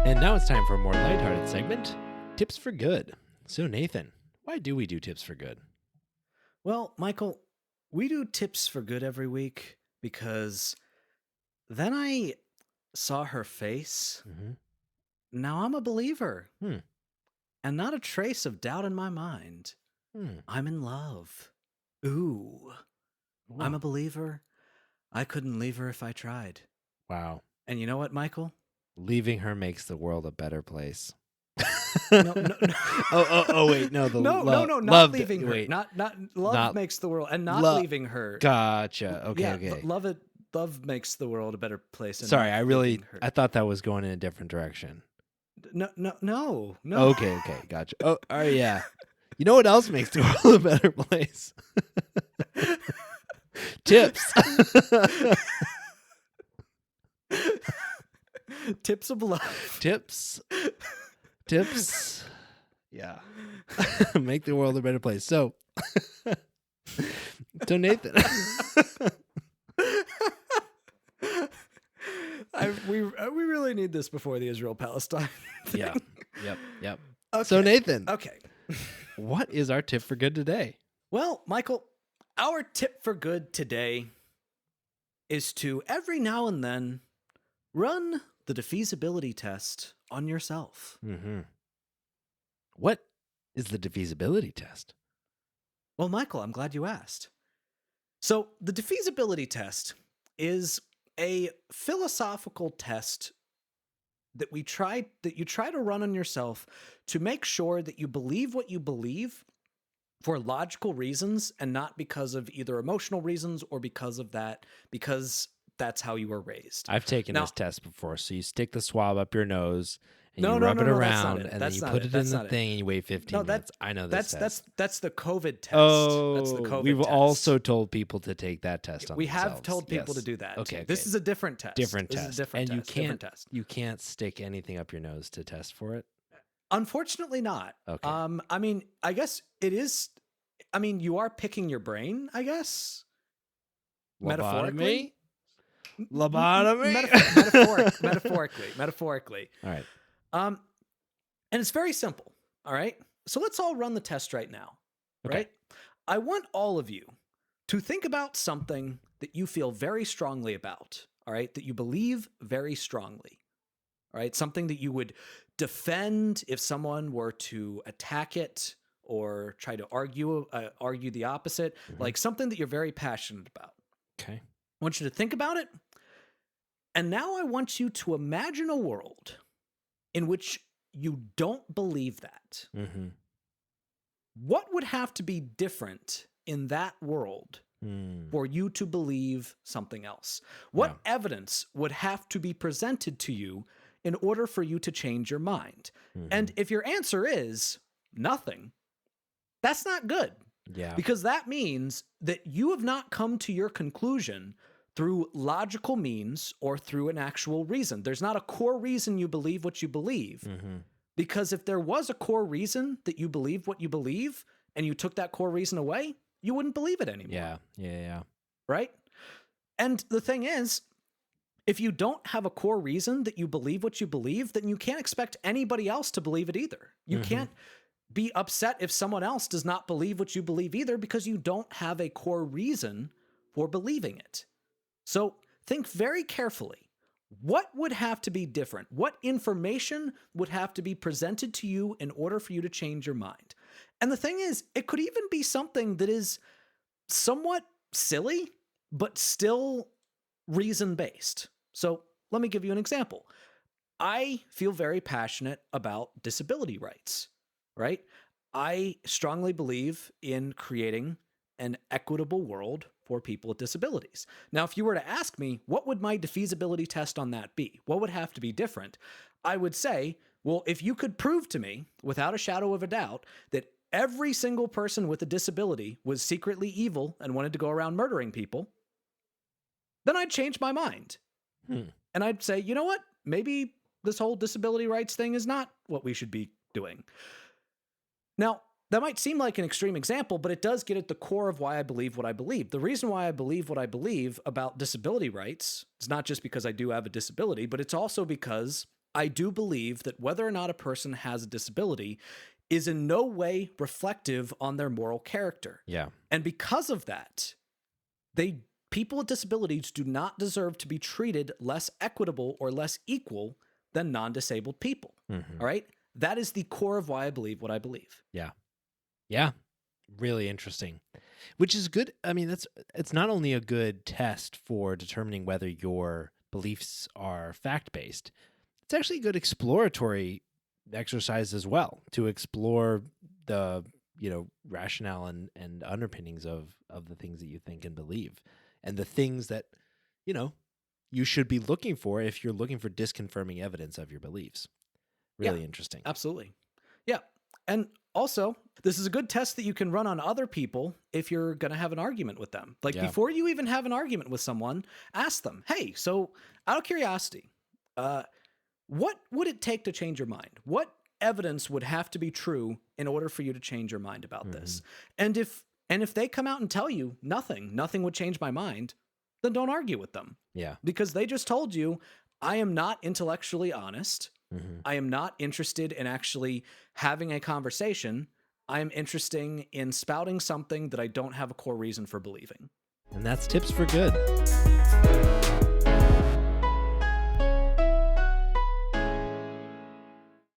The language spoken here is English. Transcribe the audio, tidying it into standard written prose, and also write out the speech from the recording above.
And now it's time for a more lighthearted segment, Tips for Good. So Nathan, why do we do Tips for Good? Well, Michael, we do Tips for Good every week because then I saw her face. Mm-hmm. Now I'm a believer. Hmm. And not a trace of doubt in my mind. I'm in love. Ooh. Wow. I'm a believer. I couldn't leave her if I tried. Wow. And you know what, Michael? Leaving her makes the world a better place. No. Oh, wait, no, not leaving her. Not love makes the world, and not leaving her. Gotcha. Okay, yeah, okay. Love makes the world a better place. And Sorry, not I thought that was going in a different direction. No. Okay, gotcha. Oh, yeah. You know what else makes the world a better place? Tips. Tips of love. Tips. Yeah. Make the world a better place. So Nathan. We really need this before the Israel-Palestine thing. Yeah. Yep. Okay. So Nathan. Okay. What is our tip for good today? Well, Michael, our tip for good today is to every now and then run the defeasibility test on yourself. Mm-hmm. What is the defeasibility test? Well, Michael, I'm glad you asked. So the defeasibility test is a philosophical test that you try to run on yourself to make sure that you believe what you believe for logical reasons and not because of either emotional reasons or because that's how you were raised. I've taken this test before. So you stick the swab up your nose and you rub it around and then you put it in the thing and you wait 15 minutes. I know this test. That's the COVID test. Oh, that's the COVID we've test. also told people to take that test on We themselves. have told people to do that. Okay. This is a different test. And you can't stick anything up your nose to test for it? Unfortunately not. Okay. I mean, I guess it is. I mean, you are picking your brain, I guess. Lobotomy? Metaphorically. All right. And it's very simple. All right. So let's all run the test right now. Okay. Right. I want all of you to think about something that you feel very strongly about. All right. That you believe very strongly. All right. Something that you would defend if someone were to attack it or try to argue the opposite, like something that you're very passionate about. Okay. I want you to think about it. And now I want you to imagine a world in which you don't believe that. Mm-hmm. What would have to be different in that world for you to believe something else? What evidence would have to be presented to you in order for you to change your mind? Mm-hmm. And if your answer is nothing, that's not good. Yeah. Because that means that you have not come to your conclusion through logical means or through an actual reason. There's not a core reason you believe what you believe. Mm-hmm. Because if there was a core reason that you believe what you believe and you took that core reason away, you wouldn't believe it anymore. Yeah. Right? And the thing is, if you don't have a core reason that you believe what you believe, then you can't expect anybody else to believe it either. You can't be upset if someone else does not believe what you believe either because you don't have a core reason for believing it. So think very carefully. What would have to be different? What information would have to be presented to you in order for you to change your mind? And the thing is, it could even be something that is somewhat silly, but still reason-based. So let me give you an example. I feel very passionate about disability rights, right? I strongly believe in creating an equitable world for people with disabilities. Now, if you were to ask me, what would my defeasibility test on that be? What would have to be different? I would say, well, if you could prove to me, without a shadow of a doubt, that every single person with a disability was secretly evil and wanted to go around murdering people, then I'd change my mind. And I'd say, you know what? Maybe this whole disability rights thing is not what we should be doing. Now, that might seem like an extreme example, but it does get at the core of why I believe what I believe. The reason why I believe what I believe about disability rights is not just because I do have a disability, but it's also because I do believe that whether or not a person has a disability is in no way reflective on their moral character. Yeah. And because of that, people with disabilities do not deserve to be treated less equitable or less equal than non-disabled people. Mm-hmm. All right? That is the core of why I believe what I believe. Yeah. Yeah. Really interesting. Which is good. I mean, it's not only a good test for determining whether your beliefs are fact-based, it's actually a good exploratory exercise as well to explore the, rationale and underpinnings of the things that you think and believe, and the things that, you should be looking for if you're looking for disconfirming evidence of your beliefs. Really interesting. Absolutely. Yeah. And also, this is a good test that you can run on other people if you're going to have an argument with them. Like before you even have an argument with someone, ask them, hey, so out of curiosity, what would it take to change your mind? What evidence would have to be true in order for you to change your mind about this? And if they come out and tell you nothing would change my mind, then don't argue with them. Yeah. Because they just told you, I am not intellectually honest. I am not interested in actually having a conversation. I am interested in spouting something that I don't have a core reason for believing. And that's Tips for Good.